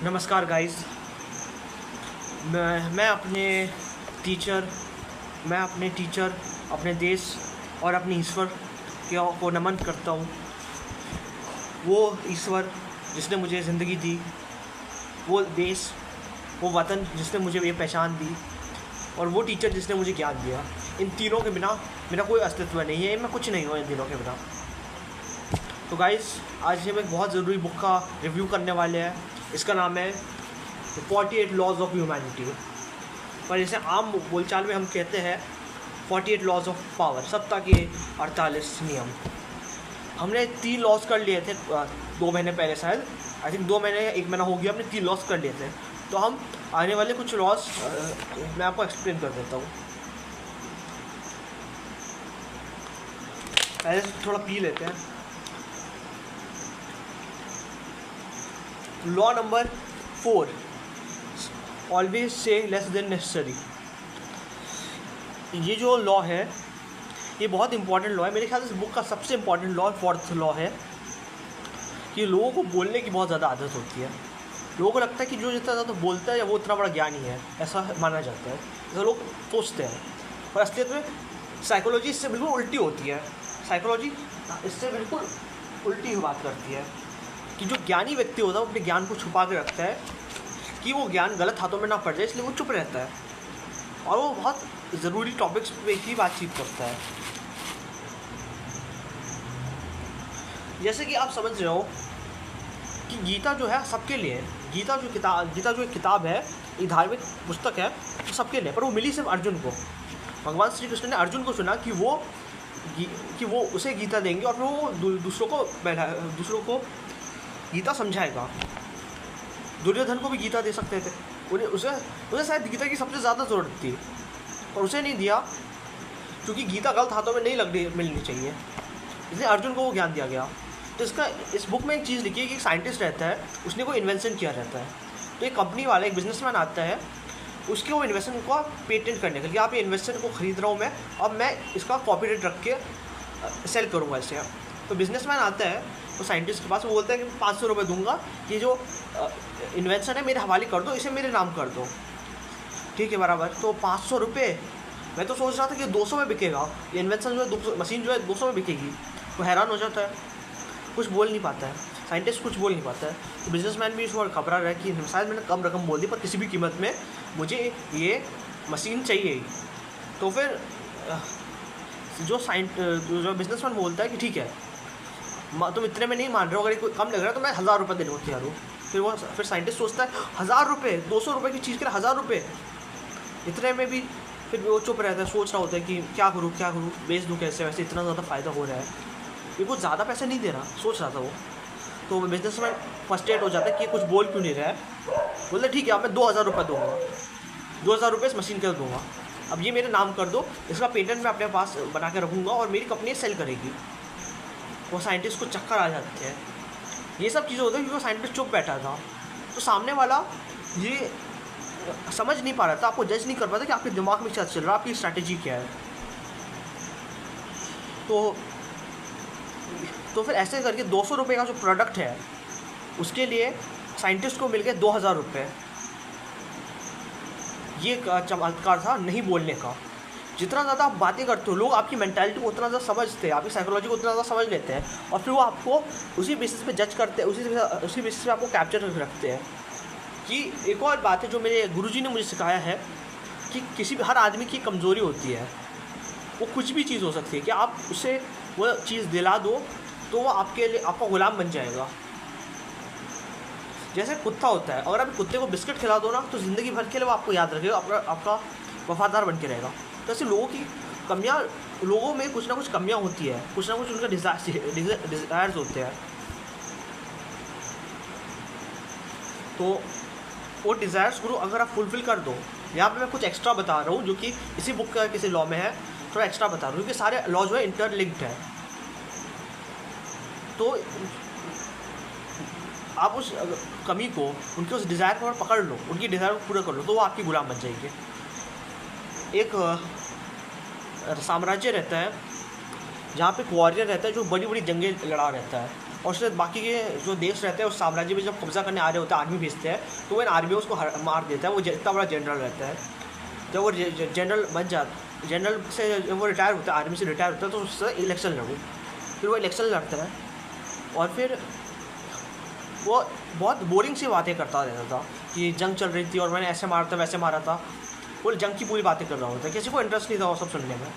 नमस्कार गाइस। मैं अपने टीचर अपने देश और अपने ईश्वर को नमन करता हूँ। वो ईश्वर जिसने मुझे ज़िंदगी दी, वो देश, वो वतन जिसने मुझे ये पहचान दी, और वो टीचर जिसने मुझे ज्ञान दिया। इन तीनों के बिना मेरा कोई अस्तित्व नहीं है। मैं कुछ नहीं हूँ इन तीनों के बिना। तो गाइस, आज हम एक बहुत ज़रूरी बुक का रिव्यू करने वाले हैं। इसका नाम है 48 लॉज ऑफ ह्यूमैनिटी, पर इसे आम बोलचाल में हम कहते हैं 48 लॉज ऑफ पावर, सत्ता के 48 नियम। हमने 3 लॉज कर लिए थे 2 महीने पहले, शायद आई थिंक 2 महीने 1 महीना हो गया, हमने 3 लॉज कर लिए थे। तो हम आने वाले कुछ लॉज मैं आपको एक्सप्लेन कर देता हूँ। पहले थोड़ा पी लेते हैं। Law number 4, always say less than necessary. ये जो लॉ है ये बहुत इंपॉर्टेंट लॉ है। मेरे ख्याल से इस बुक का सबसे इंपॉर्टेंट लॉ 4th लॉ है कि लोगों को बोलने की बहुत ज़्यादा आदत होती है। लोगों को लगता है कि जो जितना ज़्यादा बोलता है वो उतना बड़ा ज्ञानी है, ऐसा माना जाता है, ऐसा लोग सोचते हैं। पर असलियत में साइकोलॉजी इससे बिल्कुल उल्टी होती है। साइकोलॉजी इससे बिल्कुल उल्टी बात करती है कि जो ज्ञानी व्यक्ति होता है वो अपने ज्ञान को छुपा के रखता है कि वो ज्ञान गलत हाथों में ना पड़ जाए, इसलिए वो चुप रहता है और वो बहुत ज़रूरी टॉपिक्स पे ही बातचीत करता है। जैसे कि आप समझ रहे हो कि गीता जो है सबके लिए है। गीता जो एक किताब है, एक धार्मिक पुस्तक है, तो सबके लिए, पर वो मिली सिर्फ अर्जुन को। भगवान श्री कृष्ण ने अर्जुन को चुना कि वो उसे गीता देंगे और फिर वो दूसरों को गीता समझाएगा। दुर्योधन को भी गीता दे सकते थे, उसे शायद गीता की सबसे ज़्यादा ज़रूरत थी, और उसे नहीं दिया क्योंकि गीता गलत हाथों में नहीं मिलनी चाहिए, इसलिए अर्जुन को वो ज्ञान दिया गया। तो इस बुक में एक चीज़ लिखी है कि एक साइंटिस्ट रहता है, उसने कोई इन्वेंशन किया रहता है। तो एक कंपनी वाला, एक बिजनेसमैन आता है, उसके वो इन्वेंशन को पेटेंट करने के लिए, आप ये इन्वेंशन को ख़रीद रहा हूँ मैं, अब मैं इसका कॉपीराइट रख के सेल करूँगा इसे। तो बिजनेसमैन आता है तो साइंटिस्ट के पास, वो बोलता है कि 500 रुपये दूंगा, ये जो इन्वेंशन है मेरे हवाले कर दो, इसे मेरे नाम कर दो। ठीक है, बराबर। तो 500 रुपये, मैं तो सोच रहा था कि 200 में बिकेगा ये इन्वेंशन, जो है मशीन जो है 200 में बिकेगी। वो हैरान हो जाता है, कुछ बोल नहीं पाता है, साइंटिस्ट कुछ बोल नहीं पाता है। तो बिजनेसमैन भी इस बार घबरा रहा है कि शायद मैंने कम रकम बोल दी, पर किसी भी कीमत में मुझे ये मशीन चाहिए ही। तो फिर जो बिजनेसमैन बोलता है कि ठीक है, तुम इतने में नहीं मान रहे हो, अगर ये कम लग रहा है तो मैं 1000 रुपये देने को तैयार हूँ। फिर साइंटिस्ट सोचता है 1000 रुपये, 200 रुपये की चीज़ के लिए 1000 रुपये, इतने में भी फिर वो चुप रहता है, सोच रहा होता है कि क्या करूँ, बेच दूँ कैसे, वैसे इतना ज़्यादा फ़ायदा हो रहा है, ये कुछ ज़्यादा पैसे नहीं दे रहा, सोच रहा था वो। तो बिजनेसमैन फर्स्ट्रेट हो जाता है कि कुछ बोल क्यों नहीं रहा है। बोलते ठीक है, अब मैं 2000 रुपये दूँगा, 2000 रुपये इस मशीन के दूँगा, अब ये मेरे नाम कर दो, इसका पेटेंट मैं अपने पास बना के रखूँगा और मेरी कंपनी सेल करेगी। वो साइंटिस्ट को चक्कर आ जाते हैं। ये सब चीज़ें होती है क्योंकि वो साइंटिस्ट चुप बैठा था। तो सामने वाला ये समझ नहीं पा रहा था, आपको जज नहीं कर पा था कि आपके दिमाग में क्या चल रहा है, आपकी स्ट्रैटेजी क्या है। तो फिर ऐसे करके 200 रुपये का जो प्रोडक्ट है उसके लिए साइंटिस्ट को मिल गए 2000 रुपये। ये चमत्कार था नहीं बोलने का। जितना ज़्यादा आप बातें करते हो, लोग आपकी मेंटालिटी को उतना ज़्यादा समझते हैं, आपकी साइकोलॉजी को उतना ज़्यादा समझ लेते हैं, और फिर वो आपको उसी बेसिस पे जज करते हैं, उसी बेसिस पे आपको कैप्चर करके रखते हैं। कि एक और बात है जो मेरे गुरुजी ने मुझे सिखाया है कि हर आदमी की कमज़ोरी होती है। वो कुछ भी चीज़ हो सकती है कि आप उसे वो चीज़ दिला दो तो वो आपके लिए आपका गुलाम बन जाएगा। जैसे कुत्ता होता है, अगर आप कुत्ते को बिस्किट खिला दो ना तो ज़िंदगी भर के लिए वो आपको याद रखेगा, आपका वफादार बन के रहेगा। तो ऐसे लोगों में कुछ ना कुछ कमियां होती है, कुछ ना कुछ उनका डिज़ायर्स होते हैं। तो वो डिज़ायर्स को अगर आप फुलफ़िल कर दो, यहाँ पे मैं कुछ एक्स्ट्रा बता रहा हूँ जो कि इसी बुक का किसी लॉ में है, थोड़ा एक्स्ट्रा बता रहा हूँ क्योंकि सारे लॉ जो है इंटरलिंक्ड है। तो आप उस कमी को, उनके उस डिज़ायर को पकड़ लो, उनकी डिज़ायर को पूरा कर लो, तो वो आपकी गुलाम बन जाएगी। एक साम्राज्य रहता है जहाँ पे वॉरियर रहता है जो बड़ी बड़ी जंगें लड़ा रहता है, और उससे बाकी के जो देश रहते हैं उस साम्राज्य में जब कब्जा करने आ रहे होते हैं, आर्मी भेजते हैं, तो वो इन आर्मी उसको मार देता है। वो इतना बड़ा जनरल रहता है। जब वो जनरल बन जाता, जनरल से जब वो रिटायर होता है, आर्मी से रिटायर होता है, तो उससे इलेक्शन लड़ो। फिर वो इलेक्शन लड़ता है और फिर वो बहुत बोरिंग सी बातें करता रहता था कि जंग चल रही थी और मैंने ऐसे मारा था वैसे मारा था। वो जंग की पूरी बातें कर रहा होता है, किसी को इंटरेस्ट नहीं था वो सब सुनने में।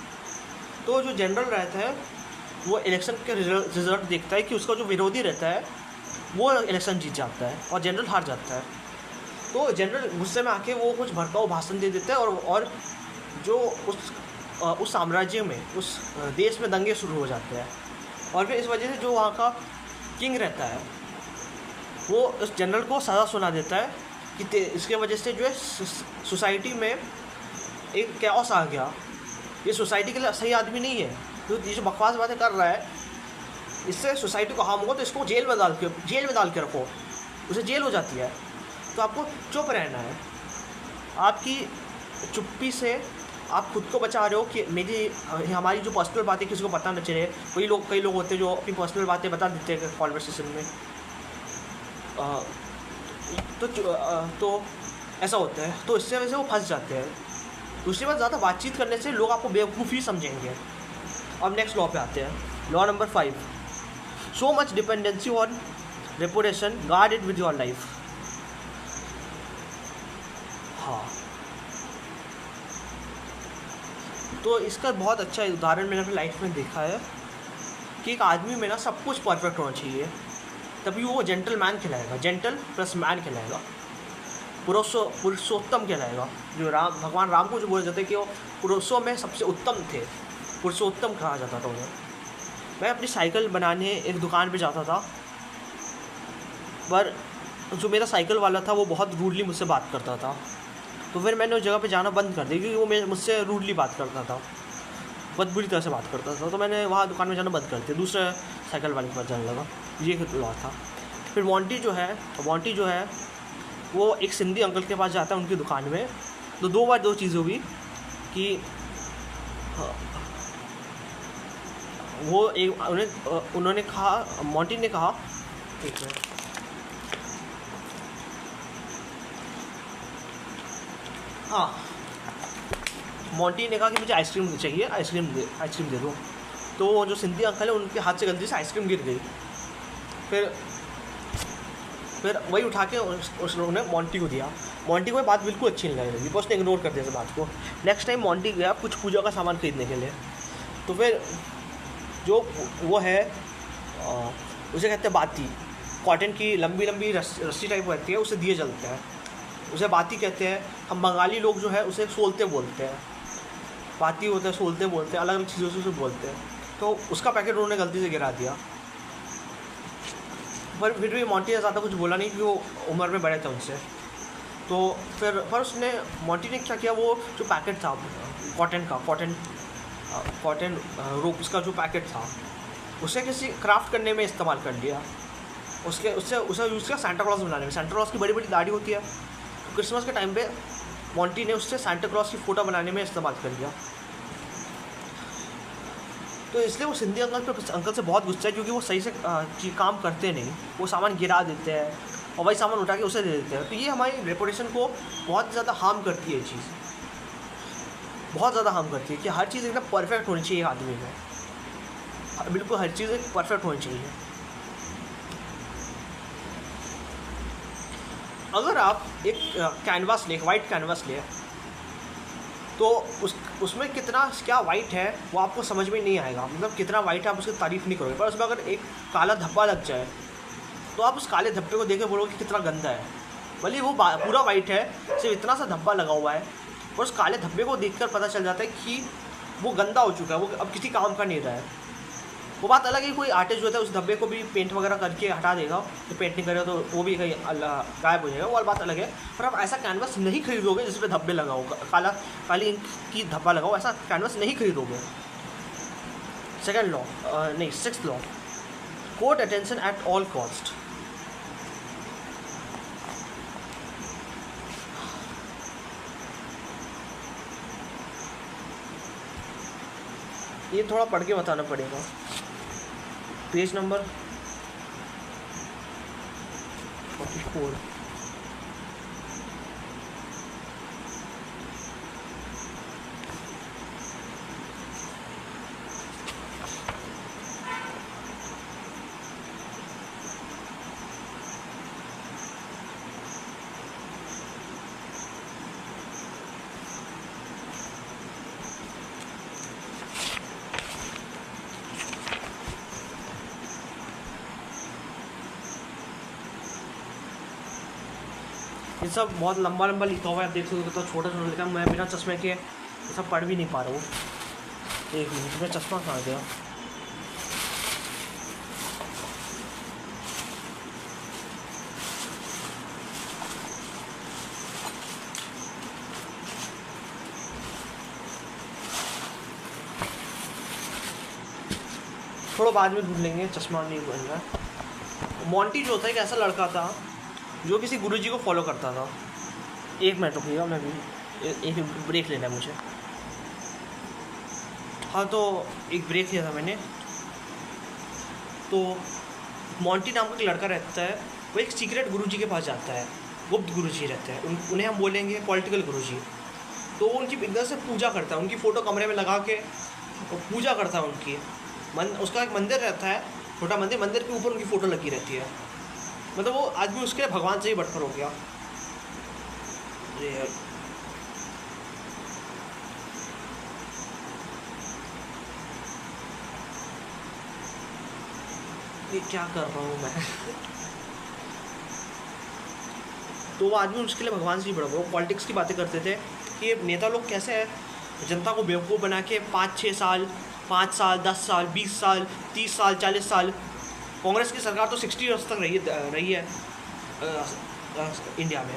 तो जो जनरल रहता है वो इलेक्शन के रिजल्ट देखता है कि उसका जो विरोधी रहता है वो इलेक्शन जीत जाता है और जनरल हार जाता है। तो जनरल गुस्से में आके वो कुछ भड़काऊ भाषण दे देता है और जो उस साम्राज्य में, उस देश में दंगे शुरू हो जाते हैं। और फिर इस वजह से जो वहाँ का किंग रहता है वो उस जनरल को सज़ा सुना देता है कि इसके वजह से जो है सोसाइटी में एक कैओस आ गया, ये सोसाइटी के लिए सही आदमी नहीं है, तो ये जो बकवास बातें कर रहा है इससे सोसाइटी को हार्म होगा, तो इसको जेल में डाल के रखो। उसे जेल हो जाती है। तो आपको चुप रहना है। आपकी चुप्पी से आप खुद को बचा रहे हो कि हमारी जो पर्सनल बातें किसी को पता न चले। कई लोग होते हैं जो अपनी पर्सनल बातें बता देते हैं कॉन्वर्सेशन में। तो ऐसा होता है, तो इससे वजह से वो फंस जाते हैं। दूसरी बात, ज़्यादा बातचीत करने से लोग आपको बेवकूफ़ ही समझेंगे। अब नेक्स्ट लॉ पे आते हैं। Law number 5, so much dependency on reputation, guard it with your life. हाँ, तो इसका बहुत अच्छा उदाहरण मैंने अपनी लाइफ में देखा है कि एक आदमी में ना सब कुछ परफेक्ट होना चाहिए, तभी वो जेंटलमैन कहलाएगा, जेंटल प्लस मैन कहलाएगा, पुरुषोत्तम कहलाएगा। जो भगवान राम को जो बोला जाता है कि वो पुरुषों में सबसे उत्तम थे, पुरुषोत्तम कहा जाता था उन्हें। मैं अपनी साइकिल बनाने एक दुकान पे जाता था, पर जो मेरा साइकिल वाला था वो बहुत रूडली मुझसे बात करता था। तो फिर मैंने उस जगह पे जाना बंद कर दिया, क्योंकि वो मुझसे रूडली बात करता था, बहुत बुरी तरह से बात करता था। तो मैंने वहाँ दुकान में जाना बंद कर दिया, दूसरे साइकिल वाले के पास जाने लगा। ये लॉ था। फिर मोंटी जो है वो एक सिंधी अंकल के पास जाता है उनकी दुकान में। तो दो बार दो चीज़ हुई कि वो उन्होंने कहा, मोंटी ने कहा, एक मिनट, हाँ, मोंटी ने कहा कि मुझे आइसक्रीम चाहिए, आइसक्रीम दे दो। तो वो जो सिंधी अंकल है उनके हाथ से गलती से आइसक्रीम गिर गई। फिर वही उठा के उन्होंने मोंटी को दिया। मोंटी को ये बात बिल्कुल अच्छी नहीं लगी, उसने इग्नोर कर दिया इस बात को। नेक्स्ट टाइम मोंटी गया कुछ पूजा का सामान खरीदने के लिए। तो फिर जो वो है उसे कहते हैं बाती, कॉटन की लंबी लंबी रस्सी टाइप रहती है, उसे दिए जलते हैं, उसे बाती कहते हैं। हम बंगाली लोग जो है उसे सोलते बोलते हैं। बाती होता है, सोलते बोलते हैं, अलग अलग चीज़ों से उसे बोलते हैं। तो उसका पैकेट उन्होंने गलती से गिरा दिया, पर फिर भी मोंटी ने ज़्यादा कुछ बोला नहीं क्योंकि वो उम्र में बड़े थे उनसे। तो फिर मोंटी ने क्या किया, वो जो पैकेट था कॉटन रोप उसका जो पैकेट था उसे किसी क्राफ्ट करने में इस्तेमाल कर लिया। उसे यूज़ किया सांता क्लॉज बनाने में। सांता क्लॉज की बड़ी बड़ी दाढ़ी होती है, तो क्रिसमस के टाइम पे मोंटी ने उससे सांता क्लॉज की फ़ोटो बनाने में इस्तेमाल कर लिया। तो इसलिए वो सिंधी अंकल से बहुत गुस्सा है, क्योंकि वो सही से काम करते नहीं, वो सामान गिरा देते हैं और वही सामान उठा के उसे दे देते हैं। तो ये हमारी रेपुटेशन को बहुत ज़्यादा हार्म करती है, ये चीज़ बहुत ज़्यादा हार्म करती है कि हर चीज़ एकदम परफेक्ट होनी चाहिए आदमी में, बिल्कुल हर चीज़ परफेक्ट होनी चाहिए। अगर आप एक कैनवास ले, वाइट कैनवास ले, तो उसमें क्या वाइट है वो आपको समझ में नहीं आएगा, मतलब कितना वाइट है आप उसकी तारीफ़ नहीं करोगे। पर उसमें अगर एक काला धब्बा लग जाए तो आप उस काले धब्बे को देख के बोलोगे कि कितना गंदा है। भले वो पूरा वाइट है, सिर्फ इतना सा धब्बा लगा हुआ है, और उस काले धब्बे को देखकर पता चल जाता है कि वो गंदा हो चुका है, वो अब किसी काम का नहीं रहा है। वो बात अलग है, कोई आर्टिस्ट जो होता है उस धब्बे को भी पेंट वगैरह करके हटा देगा, तो पेंट नहीं करेगा तो वो भी कहीं गायब हो जाएगा, वो बात अलग है। पर आप ऐसा कैनवास नहीं खरीदोगे जिस पे धब्बे लगा होगा, काली इंक की धब्बा लगा हो, ऐसा कैनवास नहीं खरीदोगे। सेकंड लॉ, नहीं 6th law, court attention at all cost. ये थोड़ा पढ़ के बताना पड़ेगा। Page number 44। ये सब बहुत लंबा लंबा लिखा हुआ है, आप देख सकते हो तो छोटा छोटा लिखा है। मैं बिना चश्मे के ये सब पढ़ भी नहीं पा रहा हूँ। एक मिनट में चश्मा कहाँ गया। थोड़ा बाद में ढूंढ लेंगे, चश्मा नहीं बन रहा। मोंटी जो होता है एक ऐसा लड़का था जो किसी गुरुजी को फॉलो करता था। एक मिनट रुकिएगा, मैं भी एक ब्रेक लेना है मुझे। हाँ, तो एक ब्रेक लिया था मैंने। तो मोंटी नाम का एक लड़का रहता है, वो एक सीक्रेट गुरुजी के पास जाता है। गुप्त गुरुजी रहते हैं, उन्हें हम बोलेंगे पॉलिटिकल गुरुजी। तो वो उनकी एकदम से पूजा करता है, उनकी फ़ोटो कमरे में लगा के पूजा करता है उनकी। उसका एक मंदिर रहता है, छोटा मंदिर, मंदिर के ऊपर उनकी फ़ोटो लगी रहती है। मतलब वो आदमी उसके भगवान से ही बढ़कर हो गया। अरे यार, ये क्या कर रहा हूँ मैं। तो वो आदमी उसके लिए भगवान से ही बढ़ गया। वो पॉलिटिक्स की बातें करते थे कि ये नेता लोग कैसे है जनता को बेवकूफ़ बना के 5-6 साल, 5 साल, 10 साल, 20 साल, 30 साल, 40 साल। कांग्रेस की सरकार तो 60 ईयर्स तक रही है इंडिया में।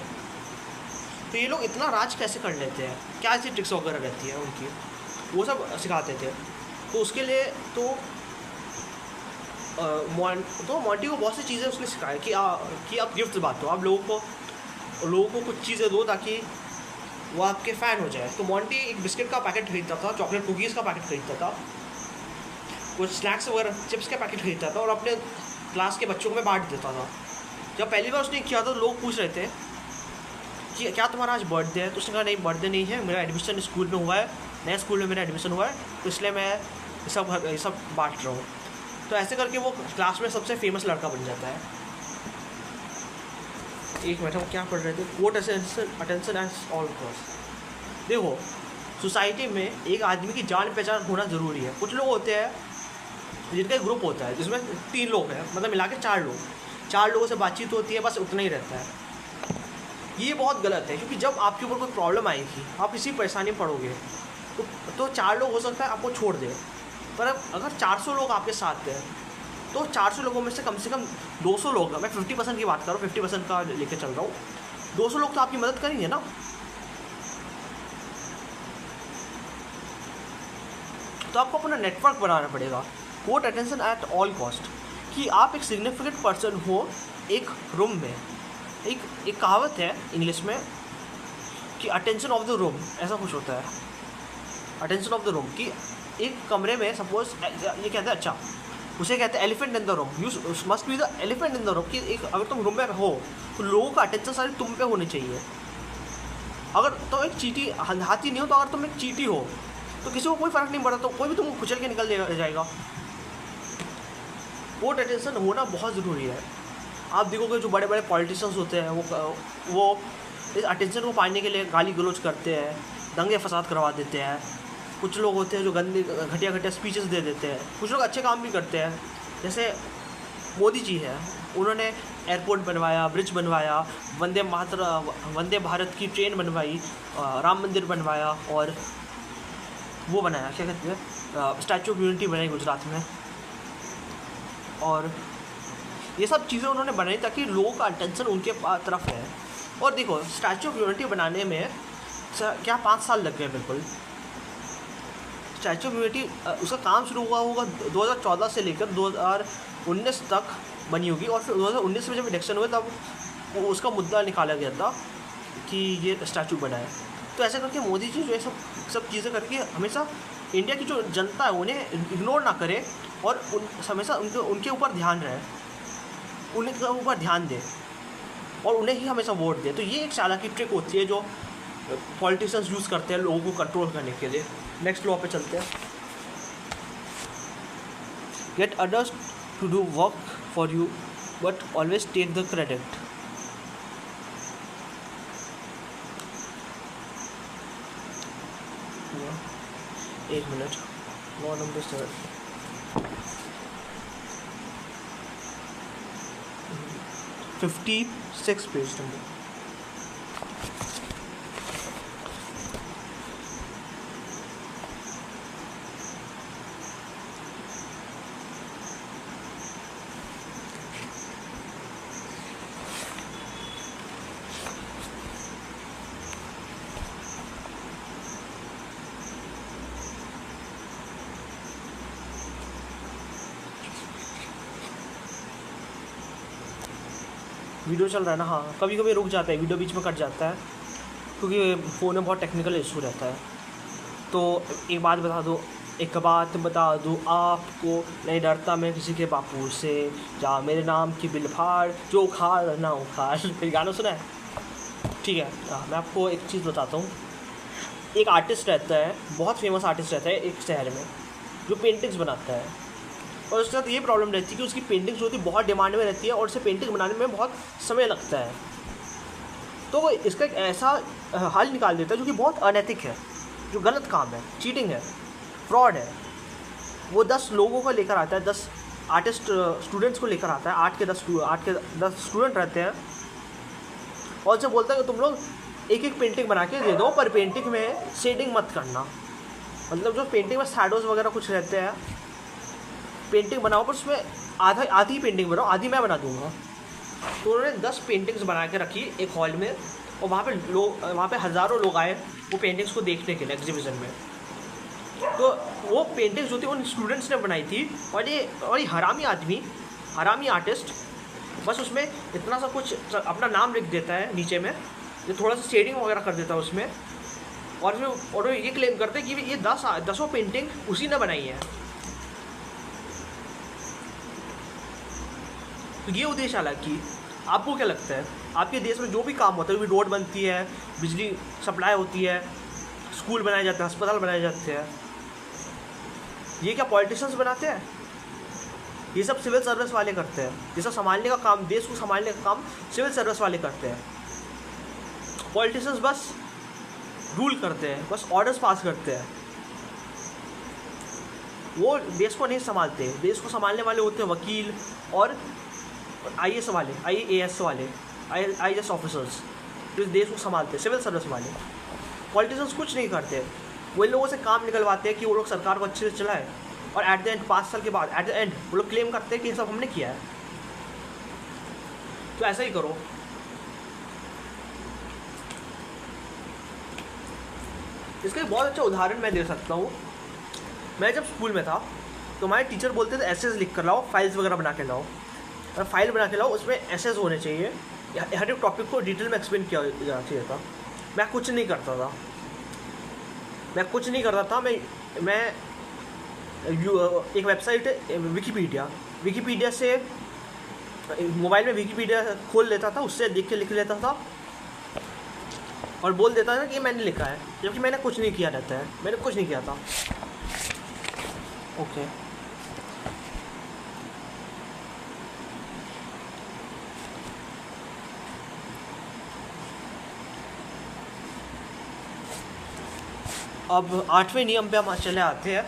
तो ये लोग इतना राज कैसे कर लेते हैं, क्या ऐसी ट्रिक्स वगैरह रहती है उनकी, वो सब सिखाते थे। तो उसके लिए तो मोंटी को बहुत सी चीज़ें उसने सिखाया कि आप गिफ्ट बांटो, आप लोगों को कुछ चीज़ें दो ताकि वो आपके फ़ैन हो जाए। तो मोंटी एक बिस्किट का पैकेट खरीदता था, चॉकलेट कुकीज़ का पैकेट खरीदता था, कुछ स्नैक्स वगैरह चिप्स के पैकेट खरीदता था और अपने क्लास के बच्चों में बांट देता था। जब पहली बार उसने किया तो लोग पूछ रहे थे कि क्या तुम्हारा आज बर्थडे है? तो उसने कहा नहीं, बर्थडे नहीं है, मेरा एडमिशन स्कूल में हुआ है, नए स्कूल में मेरा एडमिशन हुआ है, तो इसलिए मैं ये सब बांट रहा हूँ। तो ऐसे करके वो क्लास में सबसे फेमस लड़का बन जाता है। एक मिनट, हम क्या पढ़ रहे थे? Quote attention at all cost. देखो, सोसाइटी में एक आदमी की जान पहचान होना ज़रूरी है। कुछ लोग होते हैं जिनका एक ग्रुप होता है जिसमें 3 लोग हैं, मतलब मिला के 4 लोगों से बातचीत होती है, बस उतना ही रहता है। ये बहुत गलत है, क्योंकि जब आपके ऊपर कोई प्रॉब्लम आएगी, आप किसी परेशानी में पड़ोगे, तो 4 लोग हो सकता है आपको छोड़ दे, पर अगर 400 लोग आपके साथ हैं तो 400 लोगों में से कम 200 लोग, मैं 50% की बात कर रहा हूँ, 50% का लेके चल रहा हूँ, 200 लोग तो आपकी मदद करेंगे ना। तो आपको अपना नेटवर्क बनाना पड़ेगा। Quote attention at all cost, कि आप एक सिग्निफिकेंट पर्सन हो एक रूम में। एक कहावत है इंग्लिश में कि अटेंशन ऑफ द रूम, ऐसा कुछ होता है, अटेंशन ऑफ द रूम, कि एक कमरे में सपोज ये कहते हैं, अच्छा उसे कहते हैं elephant in the room, you must be the elephant in the room, कि एक अगर तुम रूम में हो तो लोगों का अटेंशन सारी तुम पे होनी चाहिए। अगर तुम एक चींटी हाथी नहीं हो, तो अगर तुम एक चींटी हो तो किसी को कोई फ़र्क नहीं पड़ता, तो कोई भी तुमको कुचल के निकल जाएगा। कोट अटेंशन होना बहुत ज़रूरी है। आप देखोगे जो बड़े बड़े पॉलिटिशियंस होते हैं वो इस अटेंशन को पाने के लिए गाली गलौज करते हैं, दंगे फसाद करवा देते हैं। कुछ लोग होते हैं जो गंदे घटिया स्पीचेस दे देते हैं। कुछ लोग अच्छे काम भी करते हैं, जैसे मोदी जी है, उन्होंने एयरपोर्ट बनवाया, ब्रिज बनवाया, वंदे भारत की ट्रेन बनवाई, राम मंदिर बनवाया, और वो बनाया, क्या कहते हैं, स्टैचू ऑफ यूनिटी बनाई गुजरात में। और ये सब चीज़ें उन्होंने बनाई ताकि लोगों का अटेंशन उनके तरफ है। और देखो, स्टैचू ऑफ यूनिटी बनाने में क्या 5 साल लग गए। बिल्कुल, स्टैचू ऑफ यूनिटी उसका काम शुरू हुआ होगा 2014 से लेकर 2019 तक बनी होगी, और फिर 2019 में जब इलेक्शन हुए तब उसका मुद्दा निकाला गया था कि ये स्टैचू बनाए। तो ऐसा करके मोदी जी जो है सब चीज़ें करके हमेशा इंडिया की जो जनता है उन्हें इग्नोर ना करे और हमेशा उनके ऊपर ध्यान रहे, उनके ऊपर ध्यान दे और उन्हें ही हमेशा वोट दे। तो ये एक चालाकी ट्रिक होती है जो पॉलिटिशियंस यूज़ करते हैं लोगों को कंट्रोल करने के लिए। नेक्स्ट लॉ पे चलते हैं। Get others to do work for you but always take the credit. एक minute, law number 7 56 page number. Video चल रहा है ना? हाँ, कभी कभी रुक जाता है, वीडियो बीच में कट जाता है क्योंकि फ़ोन में बहुत टेक्निकल इशू रहता है। तो एक बात बता दूँ आपको, नहीं डरता मैं किसी के बापू से, जा मेरे नाम की बिलफाड़ जो उखाड़ ना उखाड़। फिर गाना सुना है? ठीक है, हाँ, मैं आपको एक चीज़ बताता हूँ। एक आर्टिस्ट रहता है, बहुत फेमस आर्टिस्ट रहता है एक शहर में, जो पेंटिंग्स बनाता है। और उसके साथ ये प्रॉब्लम रहती है कि उसकी पेंटिंग्स जो होती है बहुत डिमांड में रहती है और उसे पेंटिंग बनाने में बहुत समय लगता है। तो वो इसका एक ऐसा हल निकाल देता है जो कि बहुत अनैतिक है, जो गलत काम है, चीटिंग है, फ्रॉड है। वो 10 लोगों को लेकर आता है, 10 आर्टिस्ट स्टूडेंट्स को लेकर आता है, 8 के 10 स्टूडेंट रहते हैं और उनसे बोलता है कि तुम लोग एक एक पेंटिंग बना के दे दो, पर पेंटिंग में शेडिंग मत करना। मतलब जो पेंटिंग में शैडोज़ वगैरह कुछ रहते हैं, पेंटिंग बनाओ पर उसमें आधी पेंटिंग बनाओ, आधी मैं बना दूंगा। तो उन्होंने 10 पेंटिंग्स बना के रखी एक हॉल में और वहाँ पे हज़ारों लोग आए वो पेंटिंग्स को देखने के लिए एग्जीबिशन में। तो वो पेंटिंग्स जो थी उन स्टूडेंट्स ने बनाई थी और ये हरामी आर्टिस्ट बस उसमें इतना सा कुछ अपना नाम लिख देता है नीचे में, जो थोड़ा सा शेडिंग वगैरह कर देता है उसमें, और ये क्लेम करते हैं कि ये 10 पेंटिंग उसी ने बनाई है। तो ये उद्देश्य हालांकि आपको क्या लगता है, आपके देश में जो भी काम होता है, भी रोड बनती है, बिजली सप्लाई होती है, स्कूल बनाए जाते हैं, अस्पताल बनाए जाते हैं, ये क्या पॉलिटिशियंस बनाते हैं? ये सब सिविल सर्विस वाले करते हैं। ये सब संभालने का काम, देश को संभालने का काम सिविल सर्विस वाले करते हैं। पॉलिटिशियंस बस रूल करते हैं, बस ऑर्डर्स पास करते हैं, वो देश को नहीं संभालते। देश को संभालने वाले होते हैं वकील और IAS वाले, IAS वाले, IAS ऑफिसर्स, जो देश को संभालते हैं, सिविल सर्विस वाले। पॉलिटिशियंस कुछ नहीं करते, वो इन लोगों से काम निकलवाते हैं कि वो लोग सरकार को अच्छे से चलाए, और एट द एंड 5 साल के बाद एट द एंड वो लोग क्लेम करते हैं कि ये सब हमने किया है। तो ऐसा ही करो। इसका एक बहुत अच्छा उदाहरण मैं दे सकता हूँ। मैं जब स्कूल में था तो हमारे टीचर बोलते थे एसेज लिख कर लाओ, फाइल्स वगैरह बना के लाओ, और फाइल बना के लाओ, उसमें एसेज होने चाहिए, हर एक टॉपिक को डिटेल में एक्सप्लेन किया जाना चाहिए था। मैं कुछ नहीं करता था। मैं एक वेबसाइट है विकीपीडिया से, मोबाइल में विकीपीडिया खोल लेता था, उससे देख के लिख लेता था और बोल देता था कि मैंने लिखा है, जबकि मैंने कुछ नहीं किया रहता है, मैंने कुछ नहीं किया था। ओके, अब 8वें नियम पे हम चले आते हैं।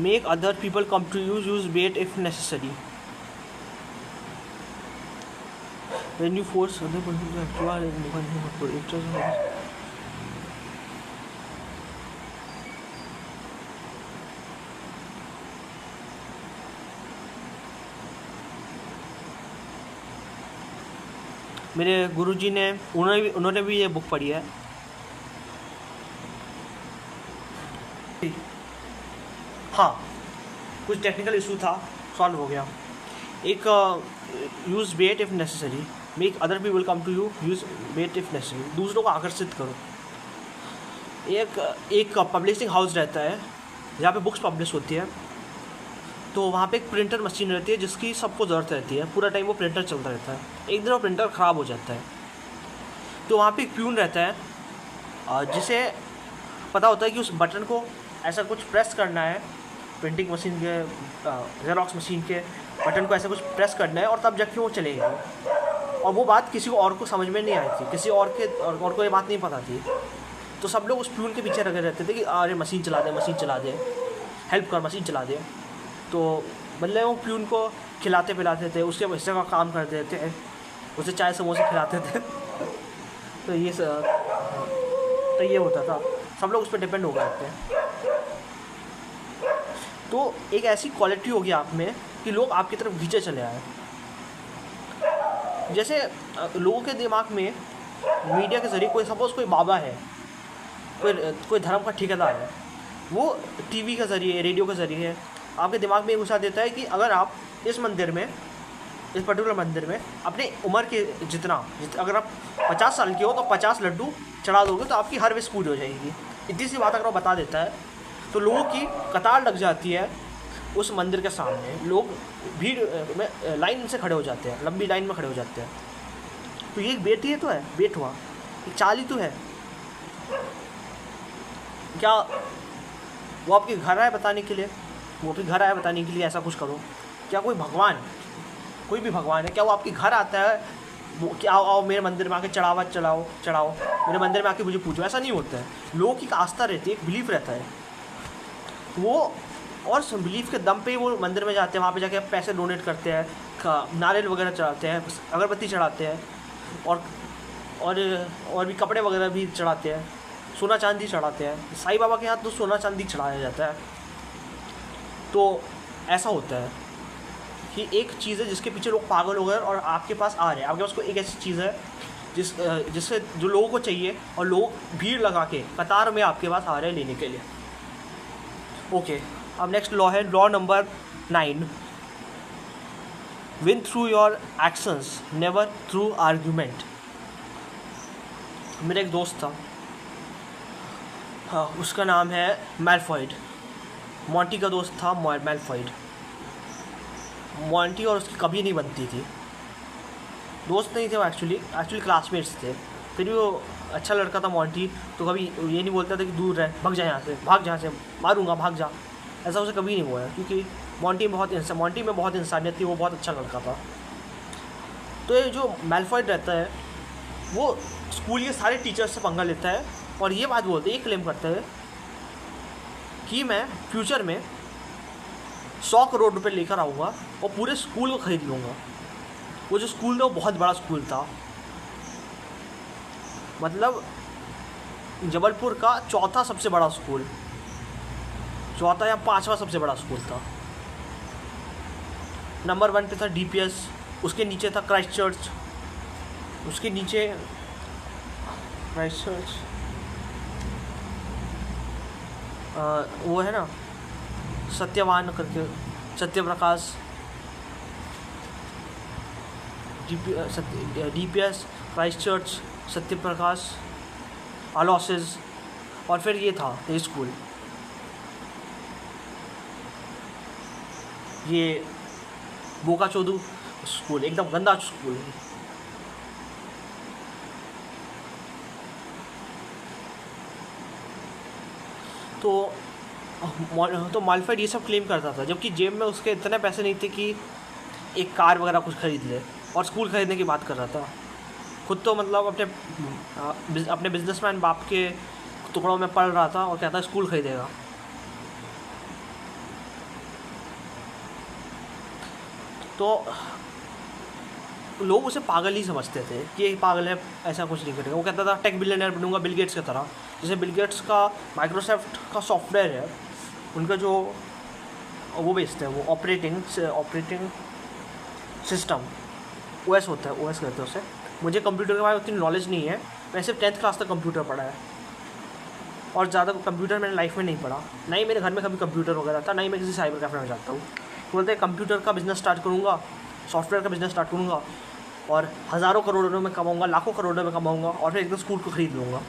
Make other people come to use bait if necessary. When you force other person to मेरे गुरुजी ने उन्होंने भी ये बुक पढ़ी है। हाँ, कुछ टेक्निकल इशू था, सॉल्व हो गया। एक use bait if necessary, make other people come to you, use bait if necessary, दूसरों को आकर्षित करो। एक पब्लिशिंग हाउस रहता है जहाँ पे बुक्स पब्लिश होती है, तो वहाँ पे एक प्रिंटर मशीन रहती है जिसकी सबको ज़रूरत रहती है, पूरा टाइम वो प्रिंटर चलता रहता है। एक दिन वो प्रिंटर ख़राब हो जाता है, तो वहाँ पे एक प्यून रहता है जिसे पता होता है कि उस बटन को ऐसा कुछ प्रेस करना है, प्रिंटिंग मशीन के जेरोक्स मशीन के बटन को ऐसा कुछ प्रेस करना है और तब जाके वो चलेगा। और वो बात किसी को और को समझ में नहीं आई थी, किसी और को ये बात नहीं पता थी। तो सब लोग उस प्यून के पीछे लगे रहते थे कि अरे मशीन चला दे, हेल्प कर, मशीन चला दे। तो मतलब वो प्यून को खिलाते पिलाते थे, उसके हिस्से का काम करते थे, उसे चाय समोसे खिलाते थे। तो ये होता था, सब लोग उस पर डिपेंड हो गए थे। तो एक ऐसी क्वालिटी होगी आप में कि लोग आपकी तरफ खींचे चले आए। जैसे लोगों के दिमाग में मीडिया के ज़रिए कोई बाबा है, कोई धर्म का ठेकेदार है, वो टीवी के ज़रिए, रेडियो के ज़रिए आपके दिमाग में ये घुसा देता है कि अगर आप इस पर्टिकुलर मंदिर में अपने उम्र के अगर आप 50 साल के हो तो 50 लड्डू चढ़ा दोगे तो आपकी हर विश पूरी हो जाएगी। इतनी सी बात अगर वो बता देता है तो लोगों की कतार लग जाती है उस मंदिर के सामने। लोग भीड़ में लाइन से खड़े हो जाते हैं, लंबी लाइन में खड़े हो जाते हैं। तो ये एक बेट ही तो है, बेट हुआ, एक चाल ही तो है। क्या वो आपके घर आए बताने के लिए ऐसा कुछ करो? क्या कोई भी भगवान है, क्या वो आपके घर आता है वो कि आओ मेरे मंदिर में आके चढ़ाओ, मेरे मंदिर में आके मुझे पूछो? ऐसा नहीं होता है। लोगों की आस्था रहती है, एक बिलीफ रहता है वो, और उस बिलीफ के दम पे ही वो मंदिर में जाते हैं। वहाँ पे जाके पैसे डोनेट करते हैं, नारियल वगैरह चढ़ाते हैं, अगरबत्ती चढ़ाते हैं, और भी कपड़े वगैरह भी चढ़ाते हैं, सोना चांदी चढ़ाते हैं। साईं बाबा के यहाँ तो सोना चांदी चढ़ाया जाता है। तो ऐसा होता है कि एक चीज़ है जिसके पीछे लोग पागल हो गए और आपके पास आ रहे हैं। आपके पास कोई एक ऐसी चीज़ है जिससे जो लोगों को चाहिए, और लोग भीड़ लगा के कतार में आपके पास आ रहे हैं लेने के लिए। ओके, अब नेक्स्ट लॉ है law number 9, win through your actions never through argument. मेरा एक दोस्त था, हाँ, उसका नाम है मैलफॉयड। मॉन्टी का दोस्त था मैलफॉयड। मॉन्टी और उसकी कभी नहीं बनती थी, दोस्त नहीं थे वो, एक्चुअली क्लासमेट्स थे। फिर भी वो अच्छा लड़का था मॉन्टी, तो कभी ये नहीं बोलता था कि दूर रह, भाग जा यहाँ से, भाग जहाँ से, मारूंगा, भाग जा, ऐसा उसे कभी नहीं बोला। क्योंकि मॉन्टी में बहुत इंसानियत थी, वो बहुत अच्छा लड़का था। तो ये जो मैलफॉयड रहता है वो स्कूल के सारे टीचर्स से पंगा लेता है और ये बात बोलते हैं, ये क्लेम करता है कि मैं फ्यूचर में 100 करोड़ रुपए लेकर आऊँगा और पूरे स्कूल को खरीद लूँगा। वो जो स्कूल था वो बहुत बड़ा स्कूल था, मतलब जबलपुर का चौथा सबसे बड़ा स्कूल, चौथा या पांचवा सबसे बड़ा स्कूल था। नंबर 1 पे था DPS, उसके नीचे था क्राइस्ट चर्च, उसके नीचे क्राइस्ट चर्च वो है ना सत्यवान करके, Satyaprakash, DPS, Christ Church, Satyaprakash, Aloysius, और फिर ये था ये स्कूल, ये बोका चोदू स्कूल, एकदम गंदा स्कूल। तो मैलफॉयड ये सब क्लेम करता था, जबकि जेब में उसके इतने पैसे नहीं थे कि एक कार वगैरह कुछ खरीद ले, और स्कूल खरीदने की बात कर रहा था। खुद तो मतलब अपने बिजनेसमैन बाप के टुकड़ों में पढ़ रहा था और कहता स्कूल खरीदेगा। तो लोग उसे पागल ही समझते थे कि ये पागल है, ऐसा कुछ नहीं करेगा। वो कहता था टेक बिलियनर बनूंगा बिल गेट्स की तरह। जैसे बिल गेट्स का माइक्रोसॉफ्ट का सॉफ्टवेयर है, उनका जो वो बेचते हैं, वो ऑपरेटिंग सिस्टम OS होता है, OS कहते हैं उसे। मुझे कंप्यूटर के बारे में उतनी नॉलेज नहीं है, मैं सिर्फ 10th क्लास तक कंप्यूटर पढ़ा है, और ज़्यादा कंप्यूटर मैंने लाइफ में नहीं पढ़ा, ना ही मेरे घर में कभी कंप्यूटर वगैरह था, ना ही मैं किसी साइबर कैफे में जाता हूँ। बोलते हैं कंप्यूटर का बिज़नेस स्टार्ट करूँगा, सॉफ्टवेयर का बिज़नेस स्टार्ट करूँगा और हज़ारों करोड़ों में कमाऊँगा, लाखों करोड़ों में कमाऊँगा, और फिर एकदम स्कूल को ख़रीद लूँगा।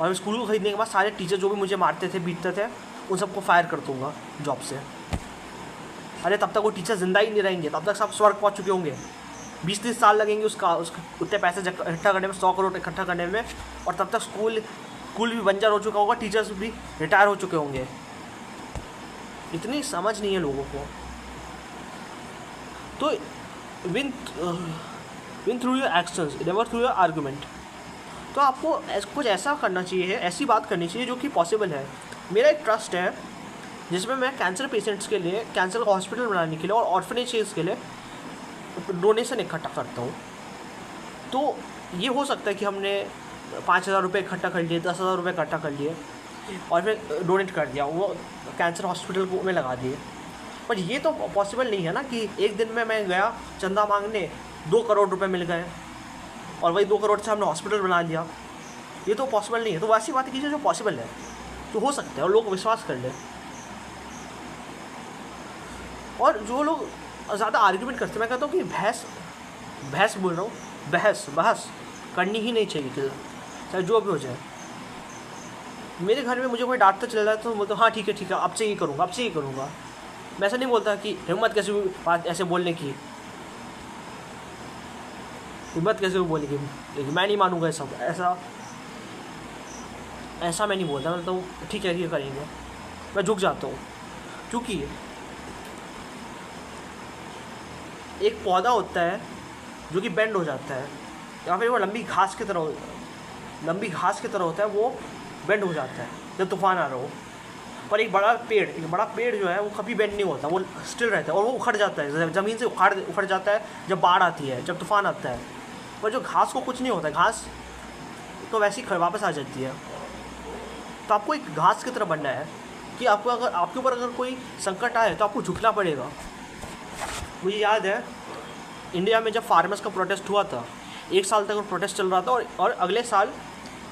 और स्कूल को ख़रीदने के बाद सारे टीचर जो भी मुझे मारते थे, पीटते थे, उन सबको फायर कर दूँगा जॉब से। अरे तब तक वो टीचर ज़िंदा ही नहीं रहेंगे, तब तक सब स्वर्ग पहुँच चुके होंगे। 20-30 साल लगेंगे उसका उतने पैसे इकट्ठा करने में, 100 करोड़ इकट्ठा करने में, और तब तक स्कूल भी बंजर हो चुका होगा, टीचर्स भी रिटायर हो चुके होंगे। इतनी समझ नहीं है लोगों को। तो win through your actions, never through your argument. तो आपको कुछ ऐसा करना चाहिए, ऐसी बात करनी चाहिए जो कि पॉसिबल है। मेरा एक ट्रस्ट है जिसमें मैं कैंसर पेशेंट्स के लिए, कैंसर का हॉस्पिटल बनाने के लिए और ऑर्फनेजेस के लिए डोनेशन इकट्ठा करता हूँ। तो ये हो सकता है कि हमने 5,000 रुपये इकट्ठा कर लिए, 10,000 रुपये इकट्ठा कर लिए और फिर डोनेट कर दिया, वो कैंसर हॉस्पिटल को में लगा दिए। पर ये तो पॉसिबल नहीं है ना कि एक दिन में मैं गया चंदा मांगने, 2 करोड़ रुपए मिल गए और वही 2 करोड़ से हमने हॉस्पिटल बना लिया। ये तो पॉसिबल नहीं है। तो वैसी बातें कीजिए जो पॉसिबल है, जो हो सकता है और लोग विश्वास कर लें। और जो लोग ज़्यादा आर्ग्यूमेंट करते हैं, मैं कहता हूँ कि बहस बोल रहा हूँ, बहस करनी ही नहीं चाहिए, कि चाहे जो भी हो जाए। मेरे घर में मुझे कोई डांटता चल रहा है तो बोलता हूँ हाँ ठीक है, अब से ये करूँगा। मैं ऐसा नहीं बोलता कि हिम्मत कैसे हुई बात ऐसे बोलने की, लेकिन मैं नहीं मानूंगा ये सब, ऐसा मैं नहीं बोलता। मैं तो ठीक है ये करेंगे, मैं झुक जाता हूँ। क्योंकि एक पौधा होता है जो कि बेंड हो जाता है, या फिर वो लंबी घास की तरह होता है, वो बेंड हो जाता है जब तूफान आ रहा हो। पर एक बड़ा पेड़ जो है वो कभी बेंड नहीं होता, वो स्टिल रहता है और वो उखड़ जाता है, ज़मीन से उखड़ जाता है जब बाढ़ आती है, जब तूफान आता है। पर जो घास को कुछ नहीं होता, घास तो वैसे ही वापस आ जाती है। तो आपको एक घास की तरह बनना है कि आपको अगर आपके ऊपर अगर कोई संकट आए तो आपको झुकना पड़ेगा। मुझे याद है इंडिया में जब फार्मर्स का प्रोटेस्ट हुआ था, 1 साल तक वो प्रोटेस्ट चल रहा था और अगले साल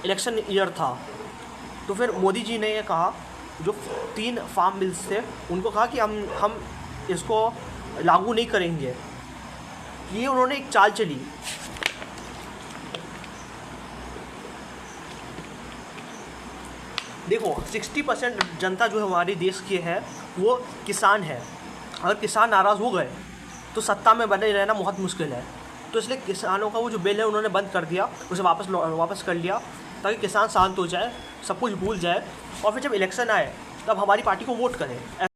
इलेक्शन ईयर था। तो फिर मोदी जी ने ये कहा, जो 3 फार्म मिल्स थे उनको कहा कि हम इसको लागू नहीं करेंगे। ये उन्होंने एक चाल चली। देखो 60% जनता जो है हमारे देश की है वो किसान है। अगर किसान नाराज़ हो गए तो सत्ता में बने रहना बहुत मुश्किल है। तो इसलिए किसानों का वो जो बिल है उन्होंने बंद कर दिया, उसे वापस कर लिया, ताकि किसान शांत हो जाए, सब कुछ भूल जाए, और फिर जब इलेक्शन आए तब हमारी पार्टी को वोट करें।